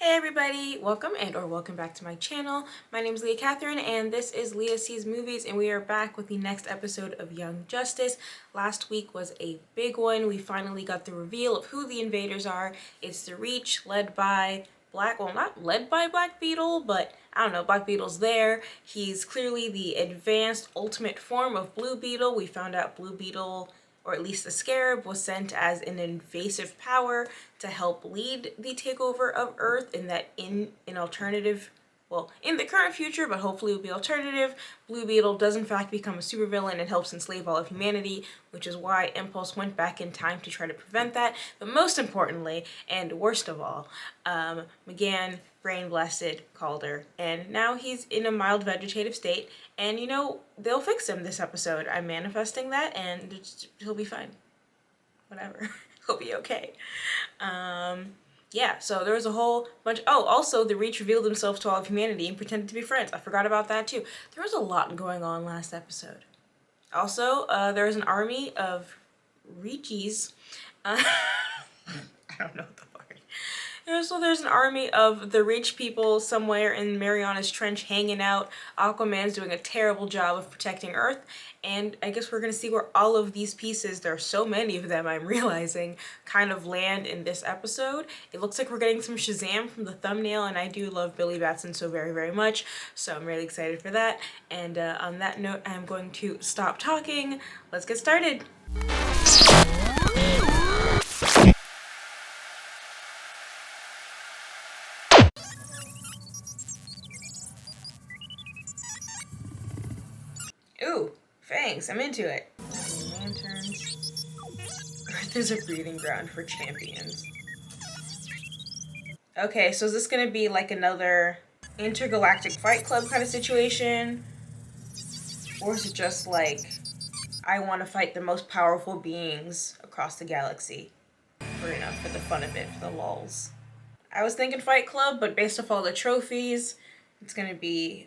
Hey everybody, welcome back to my channel. My name is Leah Catherine and this is Leah Sees Movies, and we are back with the next episode of Young Justice. Last week was a big one. We finally got the reveal of who the invaders are. It's the Reach led by not led by Black Beetle, but I don't know, Black Beetle's there. He's clearly the advanced ultimate form of Blue Beetle. We found out Blue Beetle, or at least the Scarab, was sent as an invasive power to help lead the takeover of Earth, and that in an alternative, well, in the current future, but hopefully it will be alternative, Blue Beetle does in fact become a supervillain and helps enslave all of humanity, which is why Impulse went back in time to try to prevent that. But most importantly, and worst of all, McGann brain blasted Calder, and now he's in a mild vegetative state, and you know, they'll fix him this episode. I'm manifesting that, and he'll be fine. Whatever. He'll be okay. Yeah, so there was a whole bunch. Oh, also, the Reach revealed themselves to all of humanity and pretended to be friends. I forgot about that too. There was a lot going on last episode. Also, there was an army of Reachies. I don't know what the fuck. So there's an army of the Reach people somewhere in Mariana's Trench hanging out. Aquaman's doing a terrible job of protecting Earth. And I guess we're going to see where all of these pieces, there are so many of them I'm realizing, kind of land in this episode. It looks like we're getting some Shazam from the thumbnail, and I do love Billy Batson so very, very much. So I'm really excited for that. And on that note, I'm going to stop talking. Let's get started. Ooh, thanks, I'm into it. Lanterns. Earth is a breeding ground for champions. Okay, so is this gonna be like another intergalactic fight club kind of situation? Or is it just like, I want to fight the most powerful beings across the galaxy? For, you know, for the fun of it, for the lulz. I was thinking fight club, but based off all the trophies, it's gonna be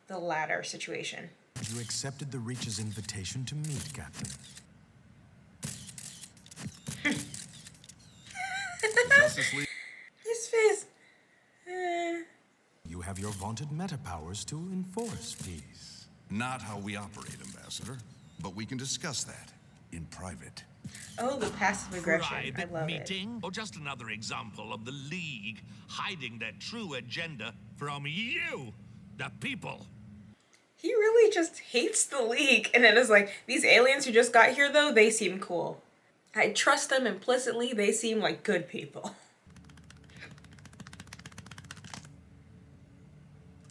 the latter situation. You accepted the Reach's invitation to meet, Captain. Justice League. His face. You have your vaunted meta powers to enforce peace. Not how we operate, Ambassador. But we can discuss that in private. Oh, the passive aggression. Private I love meeting? Or just another example of the League hiding their true agenda from you, the people. He really just hates the League, and then is like, these aliens who just got here though, they seem cool. I trust them implicitly, they seem like good people.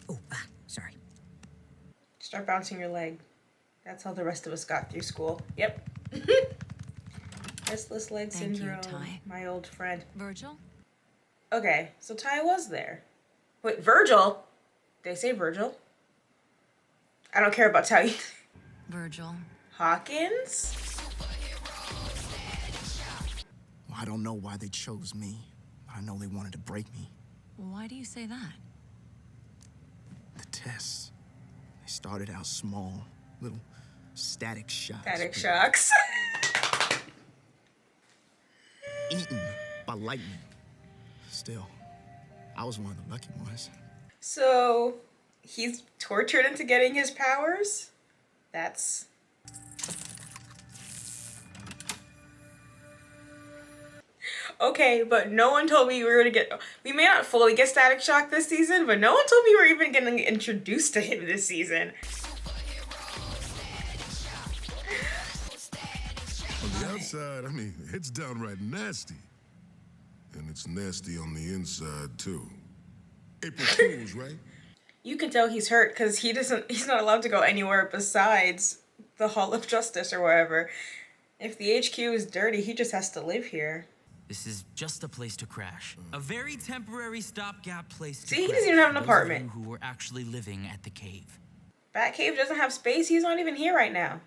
Oh, sorry. Start bouncing your leg. That's how the rest of us got through school. Yep. Restless leg Thank syndrome, you, Ty. my old friend. Virgil? Okay, so Ty was there. Wait, Virgil? Did they say Virgil? I don't care about Ty. Virgil. Hawkins? Well, I don't know why they chose me, but I know they wanted to break me. Why do you say that? The tests, they started out small, little static shocks. Static shocks. Eaten by lightning. Still, I was one of the lucky ones. So, he's tortured into getting his powers? That's... Okay, but no one told me we were gonna get... We may not fully get Static Shock this season, but no one told me we were even getting introduced to him this season. On the outside, I mean, it's downright nasty. And it's nasty on the inside, too. April Fools, right? You can tell he's hurt because he's not allowed to go anywhere besides the Hall of Justice or wherever. If the HQ is dirty, he just has to live here. This is just a place to crash. A very temporary stopgap place to See, he crash doesn't even have an for those apartment. of you who were actually living at the cave. Batcave doesn't have space. He's not even here right now.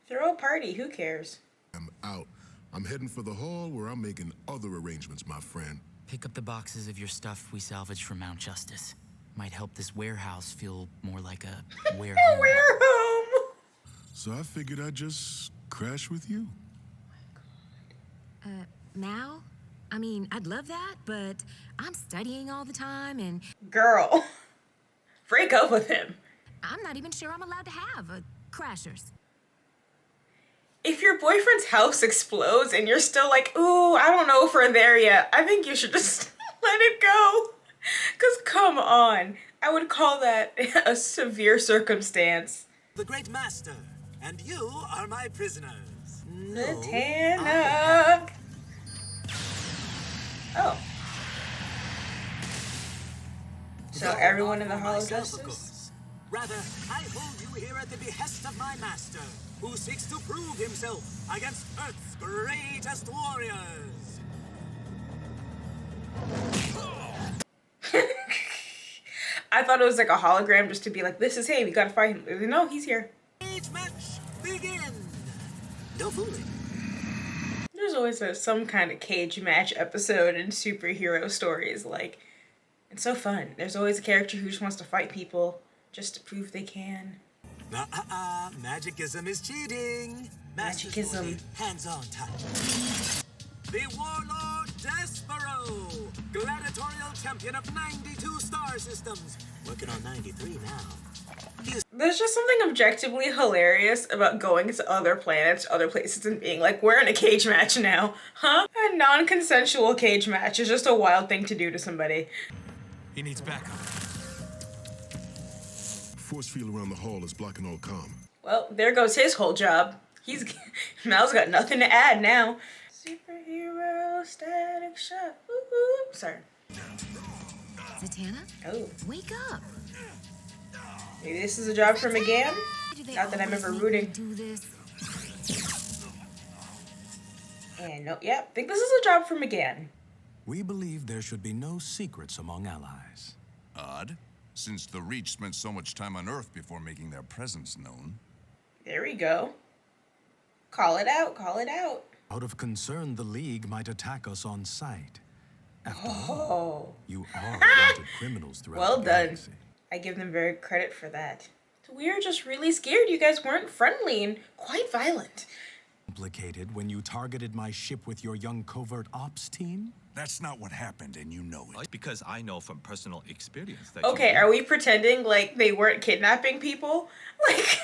Throw a party. Who cares? I'm out. I'm heading for the hall where I'm making other arrangements, my friend. Pick up the boxes of your stuff we salvaged from Mount Justice. Might help this warehouse feel more like a warehouse. A warehome! So I figured I'd just crash with you. Now? I mean, I'd love that, but I'm studying all the time, and Girl, break up with him. I'm not even sure I'm allowed to have crashers. If your boyfriend's house explodes and you're still like, ooh, I don't know if we're there yet, I think you should just let it go. Because come on, I would call that a severe circumstance. The great master, and you are my prisoners. Zatanna. Oh. So everyone in the Hall of Justice? Rather, I hold you here at the behest of my master, who seeks to prove himself against Earth's greatest warriors. I thought it was like a hologram just to be like, this is him, you gotta fight him. No, he's here. Each match begin. No fooling. There's always some kind of cage match episode in superhero stories. Like, it's so fun. There's always a character who just wants to fight people just to prove they can. Magicism is cheating. Magicism. Hands-on touch. The Warlord Despero, gladiatorial champion of 92 star systems. Working on 93 now. There's just something objectively hilarious about going to other planets, other places, and being like, we're in a cage match now. Huh? A non-consensual cage match is just a wild thing to do to somebody. He needs backup. Force field around the hall is blocking all comm. Well, there goes his whole job. Mal's got nothing to add now. Superhero static shot. Woo-hoo. Sorry. Zatanna? Oh. Wake up. Maybe this is a job for McGann? Why do they Not that I'm always ever make rooting. me do this? And no, yeah, I think this is a job for McGann. We believe there should be no secrets among allies. Odd, since the Reach spent so much time on Earth before making their presence known. There we go. Call it out, call it out. Out of concern, the League might attack us on sight. After all, you are wanted criminals throughout Well the done. galaxy. I give them very credit for that. We were just really scared you guys weren't friendly and quite violent. Complicated when you targeted my ship with your young covert ops team? That's not what happened, and you know it. Because I know from personal experience that Okay, are we pretending like they weren't kidnapping people? Like...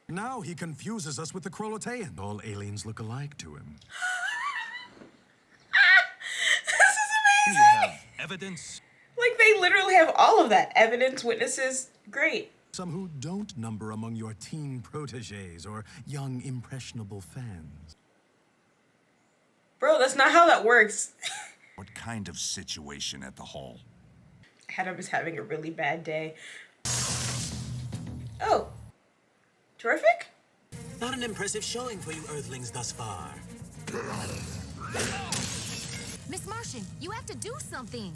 Now he confuses us with the Krolotean. All aliens look alike to him. This is you amazing! have evidence. Like, they literally have all of that. Evidence, witnesses, great. Some who don't number among your teen protégés or young impressionable fans. Bro, that's not how that works. What kind of situation at the hall? Adam is having a really bad day. Oh. Terrific? Not an impressive showing for you Earthlings thus far. Miss Martian, you have to do something.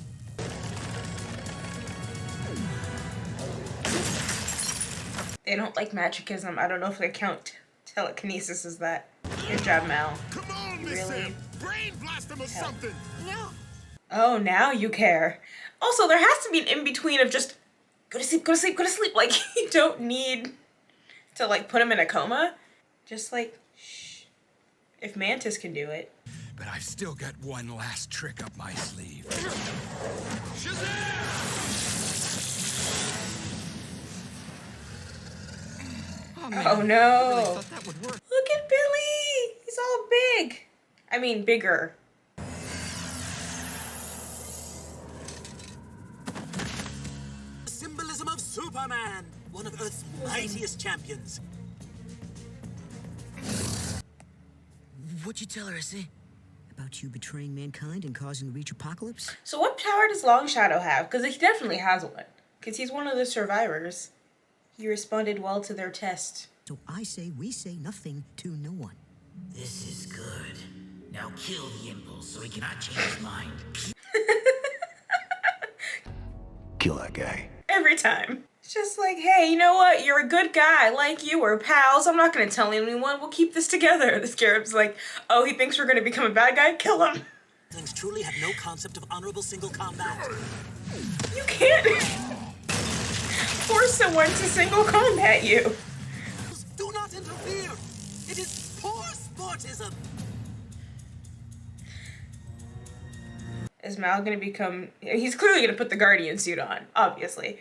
They don't like magicism. I don't know if they count telekinesis as that. Good job, Mal. Come on, Miss Really? Sam. Brain blast him or something. No. Oh, now you care. Also, there has to be an in-between of just go to sleep, go to sleep, go to sleep. Like, you don't need to, like, put him in a coma. Just, like, shh. If Mantis can do it. But I've still got one last trick up my sleeve. Oh, no. Thought that would work. Look at Billy. He's all big. I mean, bigger. Symbolism of Superman, one of Earth's mightiest champions. What'd you tell her, Issy? About you betraying mankind and causing the Reach apocalypse? So what power does Long Shadow have? Because he definitely has one. Because he's one of the survivors. He responded well to their test. So I say we say nothing to no one. This is good. Now kill the impulse so he cannot change his mind. Kill that guy. Every time. It's just like, hey, you know what? You're a good guy. I like you. We're pals. I'm not going to tell anyone. We'll keep this together. The Scarab's like, oh, he thinks we're going to become a bad guy? Kill him. Earthlings truly have no concept of honorable single combat. You can't force someone to single combat you. Do not interfere. It is poor sportism. Is Mal going to become... He's clearly going to put the Guardian suit on, obviously.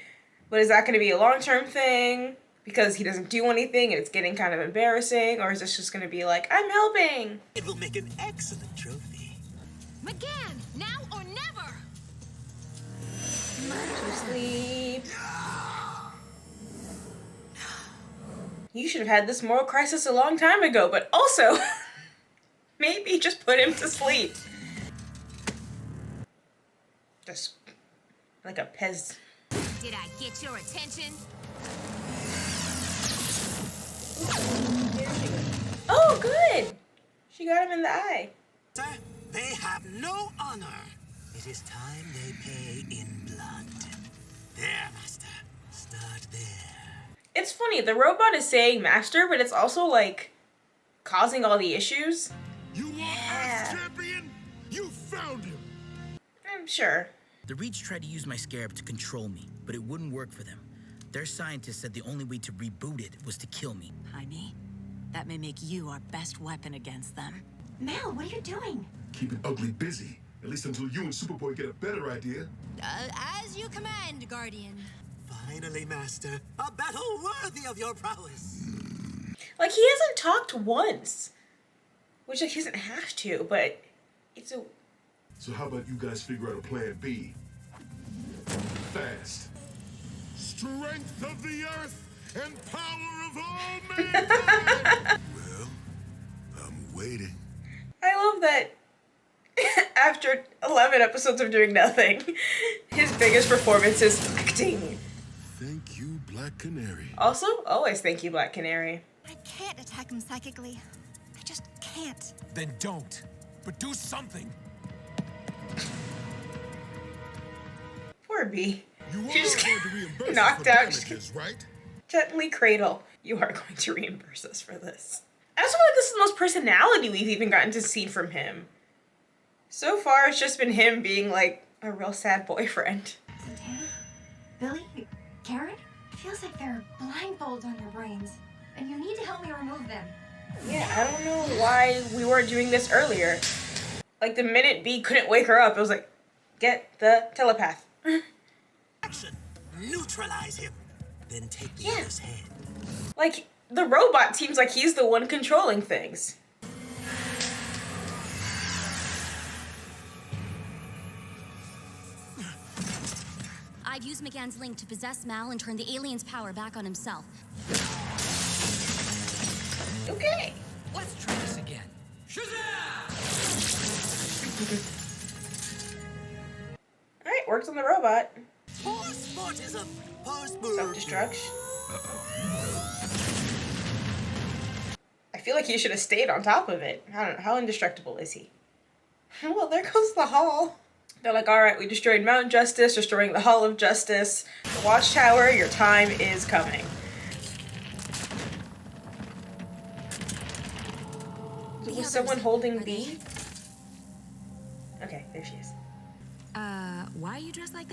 But is that going to be a long-term thing? Because he doesn't do anything and it's getting kind of embarrassing? Or is this just going to be like, I'm helping? It will make an excellent trophy. McGann, now or never! To sleep. You should have had this moral crisis a long time ago, but also, maybe just put him to sleep. Just like a Pez. Did I get your attention? Oh, good! She got him in the eye. Sir, they have no honor. It is time they pay in blood. There, Master. Start there. It's funny, the robot is saying master, but it's also like causing all the issues. You want Earth's champion? You found him. I'm sure. The Reach tried to use my scarab to control me, but it wouldn't work for them. Their scientists said the only way to reboot it was to kill me. Jaime, that may make you our best weapon against them. Mel, what are you doing? Keeping Ugly busy. At least until you and Superboy get a better idea. As you command, Guardian. Finally, Master. A battle worthy of your prowess. Like, he hasn't talked once. Which, like, he doesn't have to, but it's a... So how about you guys figure out a plan B? Fast. Strength of the earth and power of all mankind. Well, I'm waiting. I love that after 11 episodes of doing nothing, his biggest performance is acting. Thank you, Black Canary. Also, always thank you, Black Canary. I can't attack him psychically. I just can't. Then don't. But do something. Poor B. You She just are going to reimburse us knocked for out. damages, right? Gently cradle. You are going to reimburse us for this. I also feel like this is the most personality we've even gotten to see from him. So far, it's just been him being like a real sad boyfriend. Santana? Billy? Karen? It feels like there are blindfolds on your brains. And you need to help me remove them. Yeah, I don't know why we weren't doing this earlier. Like, the minute B couldn't wake her up, it was like, get the telepath. Action. Neutralize him. Then take the other's head. Like, the robot seems like he's the one controlling things. I've used McGann's link to possess Mal and turn the alien's power back on himself. Okay. Let's try this again. Alright, works on the robot. Post-mortism. Post-move. Self-destruct. I feel like he should have stayed on top of it. I don't know. How indestructible is he? Well, there goes the hall. They're like, alright, we destroyed Mount Justice, destroying the Hall of Justice. The Watchtower, your time is coming. Was someone holding B? Okay, there she is. Why are you dressed like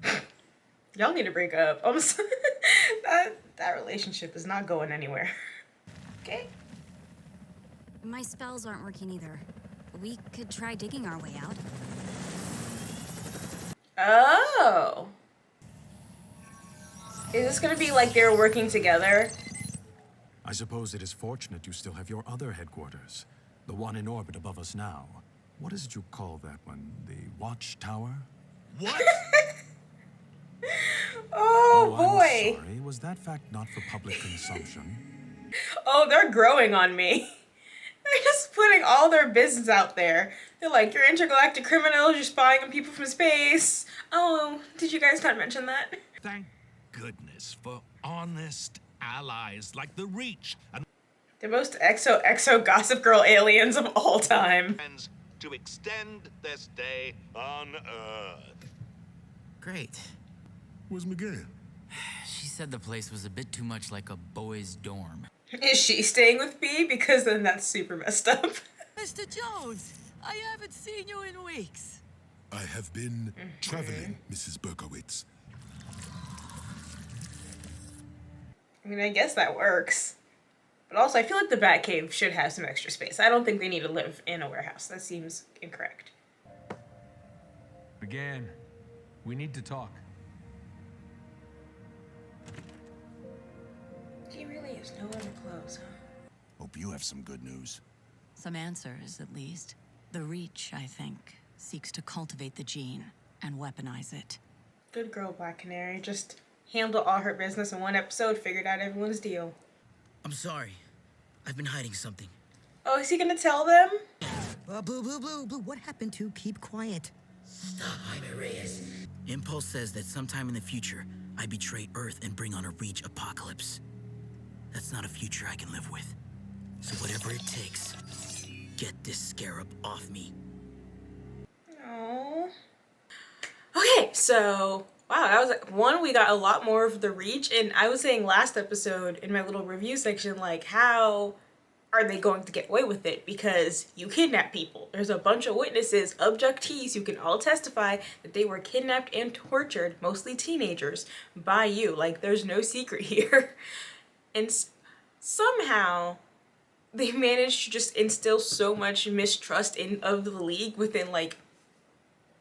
that? Y'all need to break up. I'm sorry. that relationship is not going anywhere. Okay. My spells aren't working either. We could try digging our way out. Oh. Is this gonna be like they're working together? I suppose it is fortunate you still have your other headquarters. The one in orbit above us now. What is it you call that one? The Watchtower? What? Oh, boy. I'm sorry. Was that fact not for public consumption? Oh, they're growing on me. They're just putting all their business out there. They're like, you're intergalactic criminals, you're spying on people from space. Oh, did you guys not mention that? Thank goodness for honest allies like the Reach and The most exo Gossip Girl aliens of all time. to extend their stay on Earth. Great. Where's McGann? She said the place was a bit too much like a boys' dorm. Is she staying with B? Because then that's super messed up. Mr. Jones, I haven't seen you in weeks. I have been traveling, Mrs. Berkowitz. I mean, I guess that works. But But also, I feel like the Batcave should have some extra space. I don't think they need to live in a warehouse. That seems incorrect. Again, we need to talk. He really has no other clothes, huh? Hope you have some good news. Some answers, at least. The Reach, I think, seeks to cultivate the gene and weaponize it. Good girl, Black Canary. Just handled all her business in one episode, figured out everyone's deal. I'm sorry. I've been hiding something. Oh, is he gonna tell them? Blue, what happened to keep quiet? Stop, Jaime Reyes. Impulse says that sometime in the future, I betray Earth and bring on a Reach apocalypse. That's not a future I can live with. So whatever it takes, get this scarab off me. Aww. Okay, so wow, that was like, one, we got a lot more of the Reach, and I was saying last episode in my little review section, like, how are they going to get away with it? Because you kidnap people. There's a bunch of witnesses, abductees, who can all testify that they were kidnapped and tortured, mostly teenagers, by you. Like, there's no secret here. And somehow they managed to just instill so much mistrust of the League within, like,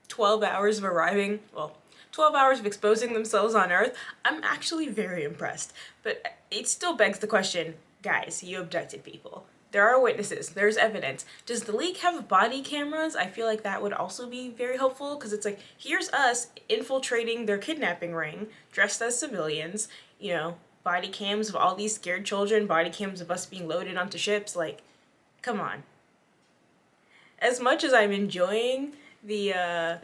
12 hours of arriving. Well, 12 hours of exposing themselves on Earth. I'm actually very impressed. But it still begs the question, guys, you abducted people. There are witnesses. There's evidence. Does the League have body cameras? I feel like that would also be very helpful, because it's like, here's us infiltrating their kidnapping ring, dressed as civilians, you know, body cams of all these scared children, body cams of us being loaded onto ships. Like, come on. As much as I'm enjoying the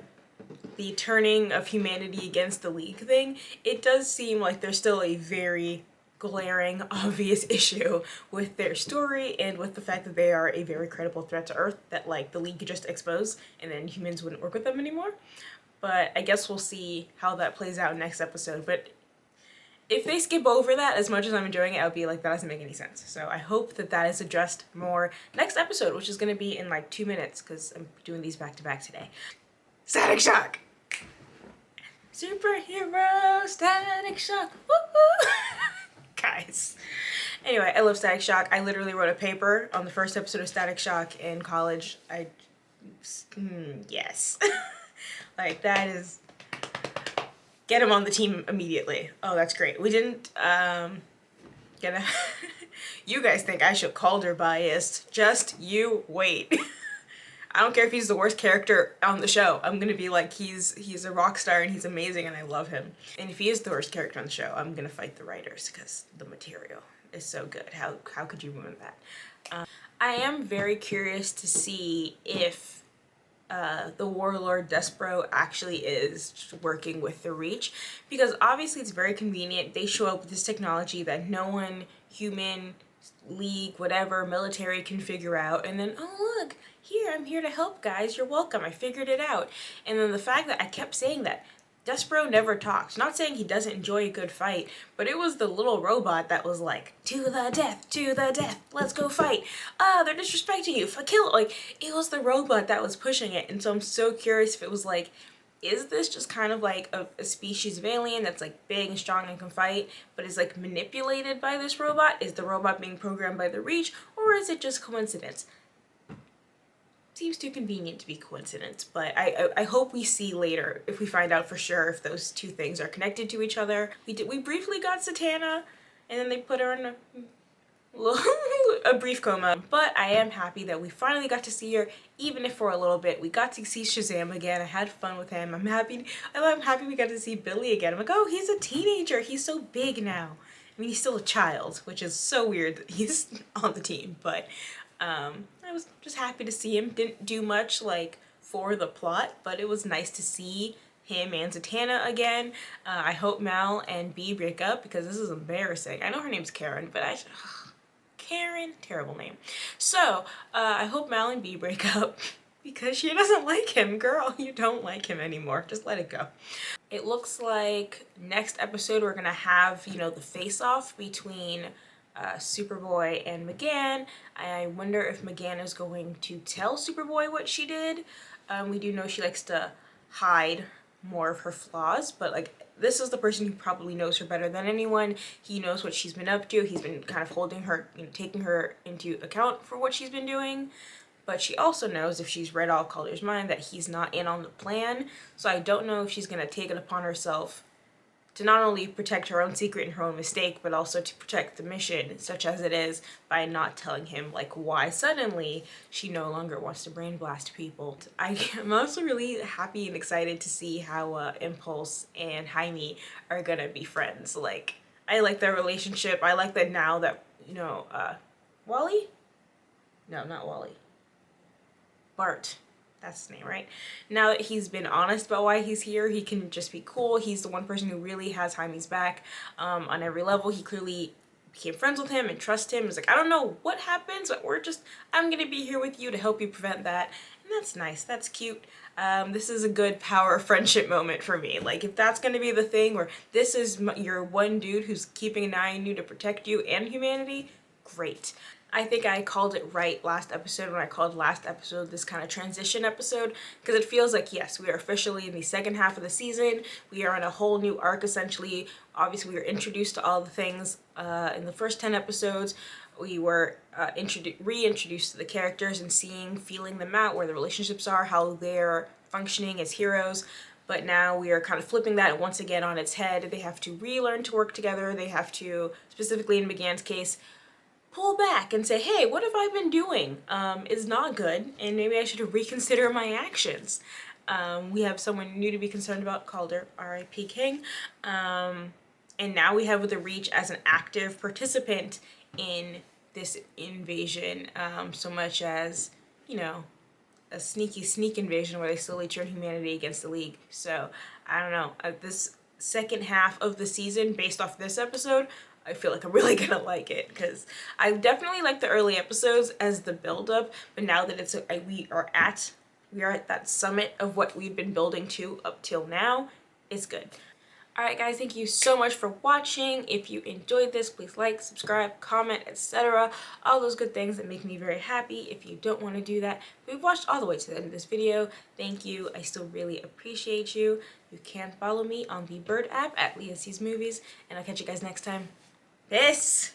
turning of humanity against the League thing, it does seem like there's still a very glaring, obvious issue with their story and with the fact that they are a very credible threat to Earth that, like, the League could just expose and then humans wouldn't work with them anymore. But I guess we'll see how that plays out next episode. But if they skip over that, as much as I'm enjoying it, I'll be like, that doesn't make any sense. So I hope that that is addressed more next episode, which is going to be in like 2 minutes, because I'm doing these back to back today. Static Shock! Superhero Static Shock! Woo-hoo! Guys. Anyway, I love Static Shock. I literally wrote a paper on the first episode of Static Shock in college. Yes. Like, that is... Get him on the team immediately. Oh, that's great. We didn't, You guys think I should Calder biased. Just you wait. I don't care if he's the worst character on the show. I'm gonna be like, he's a rock star and he's amazing and I love him. And if he is the worst character on the show, I'm gonna fight the writers because the material is so good. How could you ruin that? I am very curious to see if the warlord Despero actually is working with the Reach, because obviously it's very convenient. They show up with this technology that no one, human, League, whatever, military can figure out, and then, oh look, here, I'm here to help, guys, you're welcome, I figured it out. And then the fact that I kept saying that Despero never talks. Not saying he doesn't enjoy a good fight, but it was the little robot that was like, to the death, let's go fight. They're disrespecting you, kill it. Like, it was the robot that was pushing it. And so I'm so curious if it was like, is this just kind of like a species of alien that's like big and strong and can fight, but is like manipulated by this robot? Is the robot being programmed by the Reach, or is it just coincidence? Seems too convenient to be coincidence, but I hope we see later, if we find out for sure if those two things are connected to each other. We briefly got Satana, and then they put her in a brief coma, but I am happy that we finally got to see her, even if for a little bit. We got to see Shazam again. I had fun with him. I'm happy we got to see Billy again. I'm like, oh, he's a teenager. He's so big now. I mean, he's still a child, which is so weird that he's on the team, but I was just happy to see him. Didn't do much like for the plot, but it was nice to see him and Zatanna again. I hope Mal and Bee break up, because this is embarrassing. I know her name's Karen, but Karen, terrible name. So I hope Mal and Bee break up, because she doesn't like him. Girl, you don't like him anymore. Just let it go. It looks like next episode we're gonna have, you know, the face-off between Superboy and McGann. I wonder if McGann is going to tell Superboy what she did. We do know she likes to hide more of her flaws, but like this is the person who probably knows her better than anyone. He knows what she's been up to. He's been kind of holding her, you know, taking her into account for what she's been doing. But she also knows, if she's read all Calder's mind, that he's not in on the plan. So I don't know if she's going to take it upon herself to not only protect her own secret and her own mistake, but also to protect the mission, such as it is, by not telling him like why suddenly she no longer wants to brain blast people. I'm also really happy and excited to see how Impulse and Jaime are gonna be friends. Like, I like their relationship. I like that now that, you know, Wally? No, not Wally. Bart. That's his name, right? Now that he's been honest about why he's here, he can just be cool. He's the one person who really has Jaime's back on every level. He clearly became friends with him and trust him. He's like, I don't know what happens, but I'm gonna be here with you to help you prevent that. And that's nice, that's cute. This is a good power friendship moment for me. Like, if that's gonna be the thing where this is your one dude who's keeping an eye on you to protect you and humanity, great. I think I called it right last episode when I called last episode this kind of transition episode, because it feels like, yes, we are officially in the second half of the season. We are in a whole new arc, essentially. Obviously, we were introduced to all the things in the first 10 episodes. We were reintroduced to the characters and feeling them out, where the relationships are, how they're functioning as heroes. But now we are kind of flipping that once again on its head. They have to relearn to work together. They have to, specifically in McGann's case, pull back and say, hey, what have I been doing? Is not good, and maybe I should reconsider my actions. We have someone new to be concerned about, Calder, R.I.P. King. And now we have the Reach as an active participant in this invasion, so much as, you know, a sneak invasion where they slowly turn humanity against the League. So, I don't know, this second half of the season, based off this episode, I feel like I'm really gonna like it, because I definitely like the early episodes as the build-up, but now that we are at that summit of what we've been building to up till now, it's good. Alright guys, thank you so much for watching. If you enjoyed this, please like, subscribe, comment, etc. All those good things that make me very happy. If you don't want to do that, but you've watched all the way to the end of this video, thank you. I still really appreciate you. You can follow me on the Bird app at Leah Sees Movies, and I'll catch you guys next time. Peace!